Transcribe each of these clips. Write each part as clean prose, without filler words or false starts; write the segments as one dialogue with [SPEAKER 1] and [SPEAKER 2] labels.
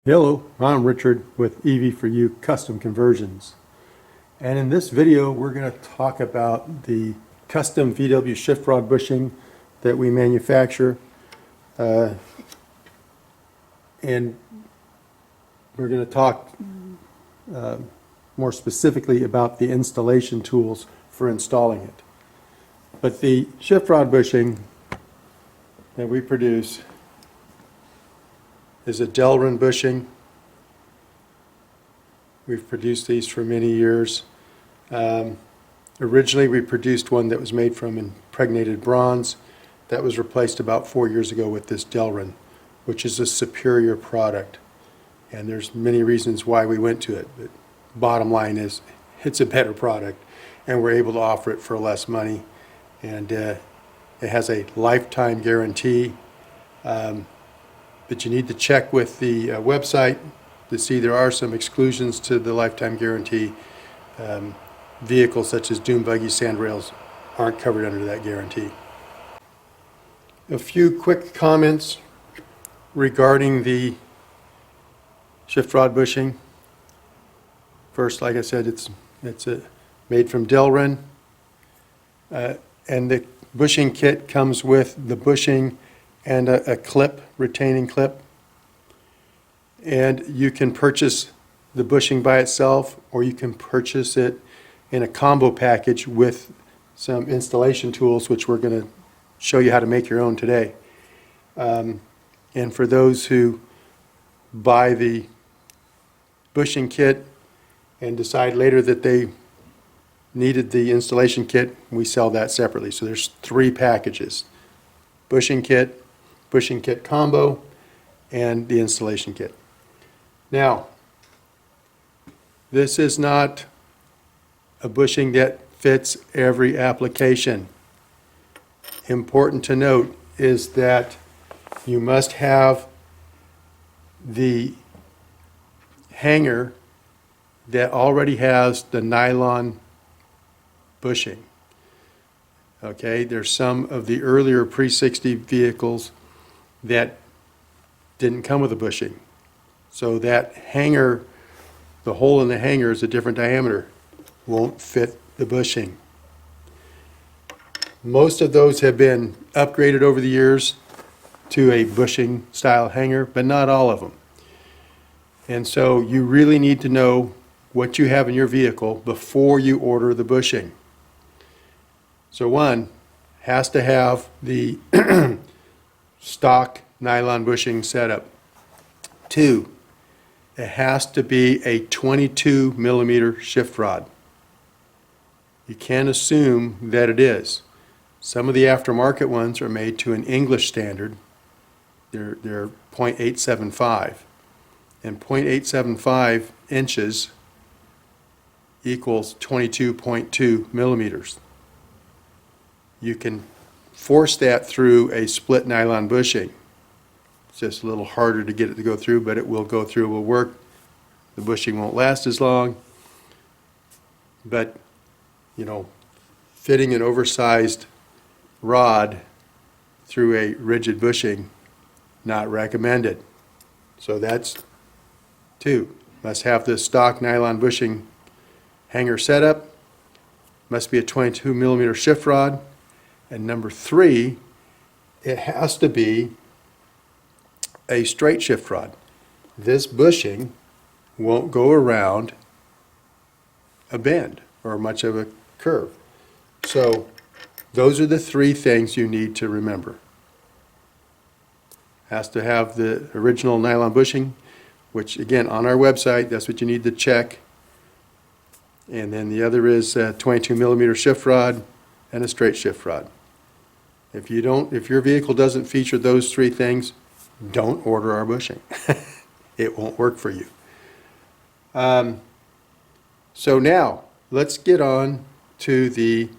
[SPEAKER 1] Hello, I'm Richard with EV4U Custom Conversions, and in this video we're going to talk about the custom VW shift rod bushing that we manufacture, and we're going to talk more specifically about the installation tools for installing it. But the shift rod bushing that we produce is a Delrin bushing. We've produced these for many years. Originally we produced one that was made from impregnated bronze. That was replaced about 4 years ago with this Delrin, which is a superior product. And there's many reasons why we went to it, but bottom line is it's a better product and we're able to offer it for less money. And it has a lifetime guarantee. But you need to check with the website to see there are some exclusions to the lifetime guarantee. Vehicles such as dune buggy sandrails aren't covered under that guarantee. A few quick comments regarding the shift rod bushing. First, like I said, it's made from Delrin, and the bushing kit comes with the bushing and a clip, retaining clip. And you can purchase the bushing by itself, or you can purchase it in a combo package with some installation tools, which we're going to show you how to make your own today. And for those who buy the bushing kit and decide later that they needed the installation kit, we sell that separately. So there's 3 packages: bushing kit combo, and the installation kit. Now, this is not a bushing that fits every application. Important to note is that you must have the hanger that already has the nylon bushing. Okay, there's some of the earlier pre-60 vehicles that didn't come with a bushing. So that hanger, the hole in the hanger is a different diameter, won't fit the bushing. Most of those have been upgraded over the years to a bushing style hanger, but not all of them. And so you really need to know what you have in your vehicle before you order the bushing. So one, has to have the stock nylon bushing setup. 2, it has to be a 22 millimeter shift rod. You can't assume that it is. Some of the aftermarket ones are made to an English standard. They're 0.875, and 0.875 inches equals 22.2 millimeters. You can force that through a split nylon bushing. It's just a little harder to get it to go through, but it will go through, it will work. The bushing won't last as long. But, you know, fitting an oversized rod through a rigid bushing, not recommended. So that's 2. Must have the stock nylon bushing hanger setup. Must be a 22 millimeter shift rod. And number 3, it has to be a straight shift rod. This bushing won't go around a bend or much of a curve. So those are the 3 things you need to remember. Has to have the original nylon bushing, which again on our website, that's what you need to check. And then the other is a 22 millimeter shift rod and a straight shift rod. If your vehicle doesn't feature those 3 things, don't order our bushing. It won't work for you. So now let's get on to the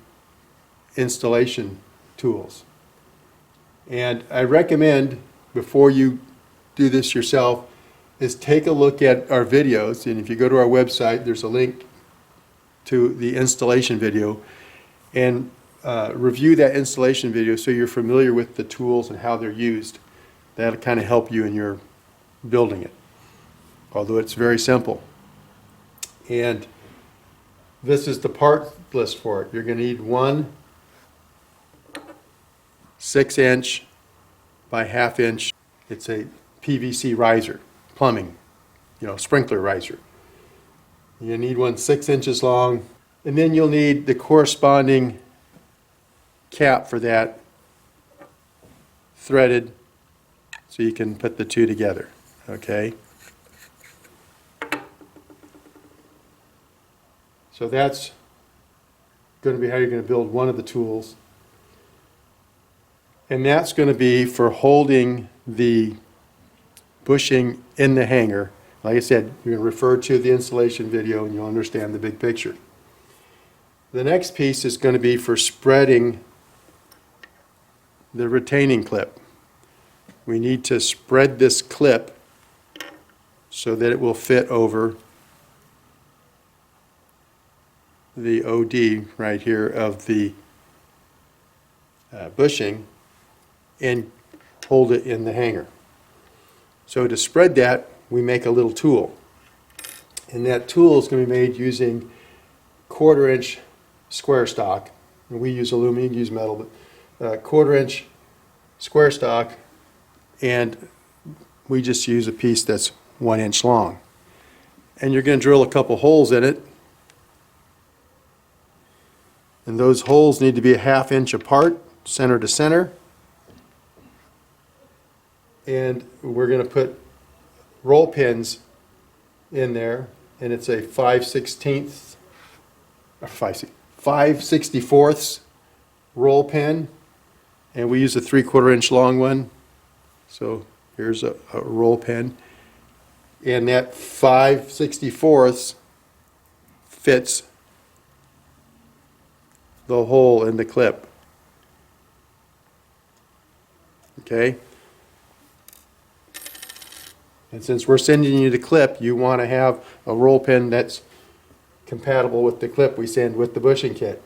[SPEAKER 1] installation tools. And I recommend, before you do this yourself, is take a look at our videos. And if you go to our website, there's a link to the installation video, and review that installation video so you're familiar with the tools and how they're used. That'll kind of help you in your building it. although it's very simple. And this is the part list for it. You're going to need one 6-inch by 1/2 inch. It's a PVC riser, plumbing, sprinkler riser. You need one 6 inches long, and then you'll need the corresponding cap for that, threaded, so you can put the two together, okay? So that's going to be how you're going to build one of the tools. And that's going to be for holding the bushing in the hanger. Like I said, you're going to refer to the installation video and you'll understand the big picture. The next piece is going to be for spreading the retaining clip. We need to spread this clip so that it will fit over the OD right here of the bushing and hold it in the hanger. So to spread that, we make a little tool. And that tool is going to be made using 1/4 inch square stock. And we use aluminum, you can use metal, but 1/4 inch square stock, and we just use a piece that's 1 inch long. And you're going to drill a couple holes in it. And those holes need to be a 1/2 inch apart, center to center. And we're going to put roll pins in there, and it's a 5/64 roll pin, and we use a 3/4 inch long one. So here's a roll pin, and that 5/64 fits the hole in the clip. Okay? And since we're sending you the clip, you want to have a roll pin that's compatible with the clip we send with the bushing kit.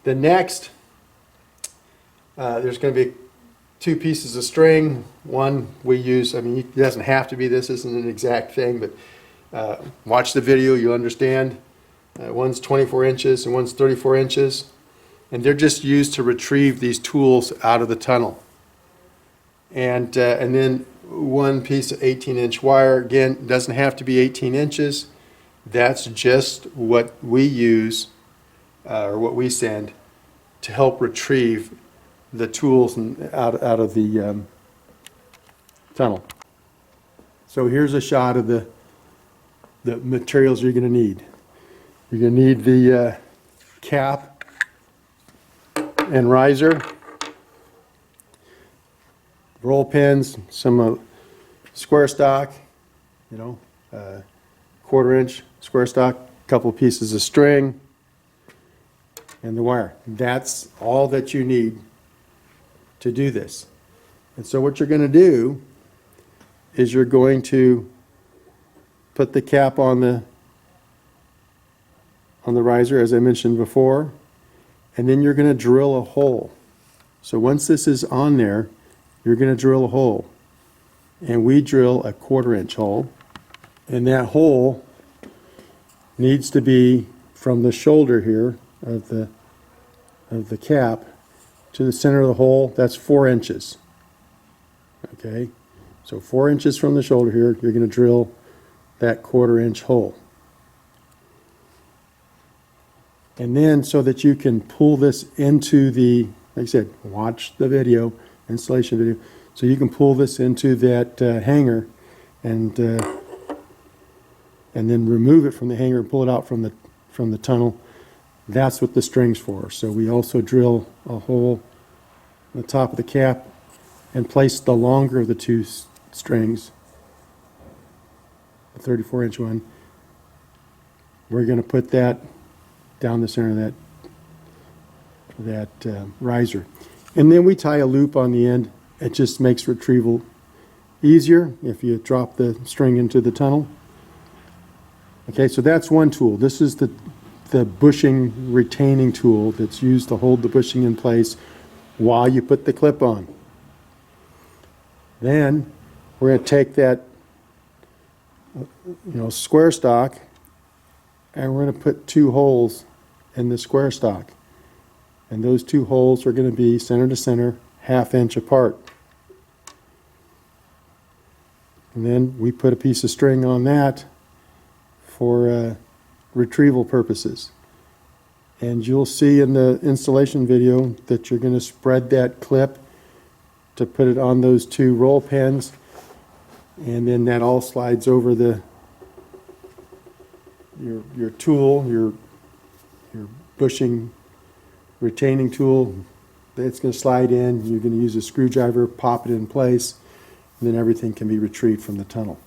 [SPEAKER 1] The next, there's going to be 2 pieces of string. One we use, it doesn't have to be this, isn't an exact thing, but watch the video, you'll understand. One's 24 inches and one's 34 inches. And they're just used to retrieve these tools out of the tunnel. And then one piece of 18-inch wire. Again, it doesn't have to be 18 inches. That's just what we use, or what we send, to help retrieve the tools out of the tunnel. So here's a shot of the materials you're going to need. You're going to need the cap and riser, roll pins, some square stock, 1/4 inch square stock, a couple of pieces of string, and the wire. That's all that you need to do this. And so what you're going to do is you're going to put the cap on the riser, as I mentioned before, and then you're going to drill a hole. So once this is on there, you're going to drill a hole. And we drill a 1/4 inch hole. And that hole needs to be from the shoulder here of the cap to the center of the hole. That's 4 inches. Okay? So 4 inches from the shoulder here, you're going to drill that 1/4 inch hole. And then so that you can pull this into the, like I said, watch the video, installation video, so you can pull this into that hanger and then remove it from the hanger and pull it out from the tunnel. That's what the string's for. So we also drill a hole on the top of the cap and place the longer of the 2 strings, the 34-inch one. We're going to put that down the center of that riser. And then we tie a loop on the end. It just makes retrieval easier if you drop the string into the tunnel. Okay, so that's one tool. This is the bushing retaining tool that's used to hold the bushing in place while you put the clip on. Then we're going to take that square stock, and we're going to put 2 holes in the square stock. And those 2 holes are going to be center to center, 1/2 inch apart. And then we put a piece of string on that for retrieval purposes. And you'll see in the installation video that you're going to spread that clip to put it on those 2 roll pins, and then that all slides over your tool, your bushing retaining tool. It's going to slide in. You're going to use a screwdriver, pop it in place, and then everything can be retrieved from the tunnel.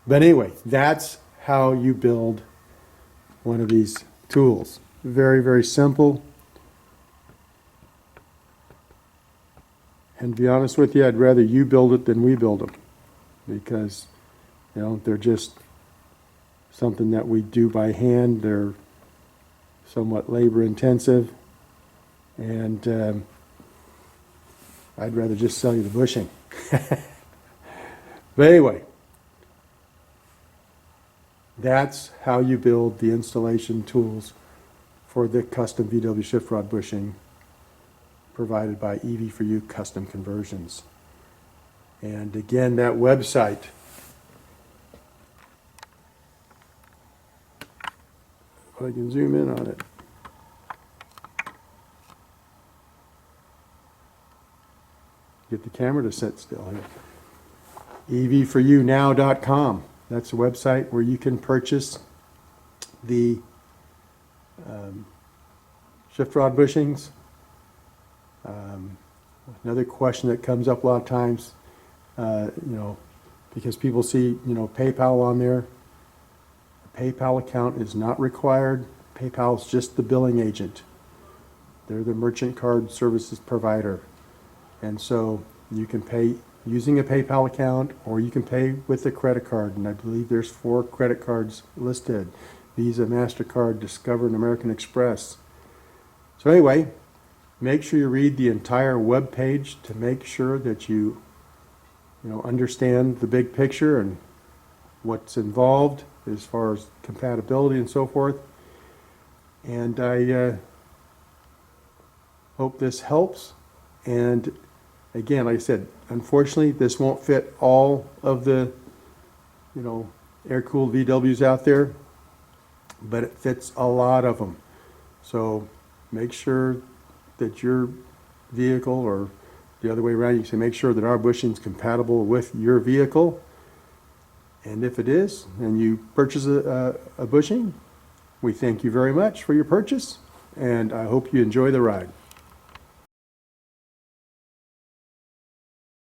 [SPEAKER 1] But anyway, that's how you build one of these tools. Very, very simple. And to be honest with you, I'd rather you build it than we build them, because they're just something that we do by hand. They're somewhat labor intensive, and I'd rather just sell you the bushing. But anyway, that's how you build the installation tools for the custom VW shift rod bushing provided by EV4U Custom Conversions. And again, that website, if I can zoom in on it. Get the camera to sit still here. EV4Unow.com. That's a website where you can purchase the shift rod bushings. Another question that comes up a lot of times, because people see, PayPal on there. A PayPal account is not required. PayPal is just the billing agent. They're the merchant card services provider. And so you can pay using a PayPal account, or you can pay with a credit card. And I believe there's 4 credit cards listed: Visa, MasterCard, Discover, and American Express. So anyway, make sure you read the entire web page to make sure that you understand the big picture and what's involved as far as compatibility and so forth. And I hope this helps. And again, like I said, unfortunately, this won't fit all of the air-cooled VWs out there, but it fits a lot of them. So make sure that your vehicle, or the other way around, you can say make sure that our bushing is compatible with your vehicle. And if it is, and you purchase a bushing, we thank you very much for your purchase, and I hope you enjoy the ride.